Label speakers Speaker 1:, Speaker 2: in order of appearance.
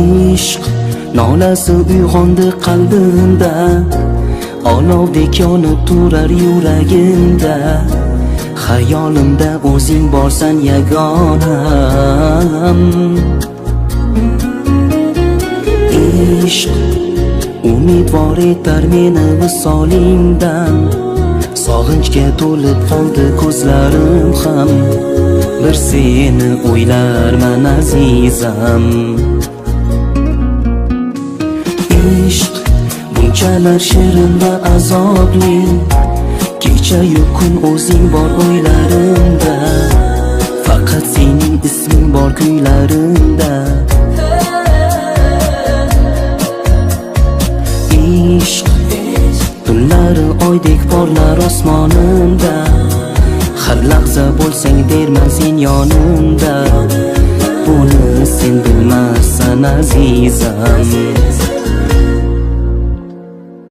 Speaker 1: ishq nolasi uyg'ondi qalbimda, olovdek yonib turar yuragimda. Xayolimda o'zing borsan yagonam. Ishq umidvor etar meni visolingdan, sog'inchga to'lib qoldi ko'zlarim ham. Bir seni o'ylarman azizam. Ishq bunchalar shirin va azobli, kecha-yu kun o'zing bor o'ylarimda, faqat sening isming bor kuylarimda. Ishq tunlari oydek porlar osmonimda, har lahza bo'lsang derman sen yonimda. Buni sen bilmassan azizam.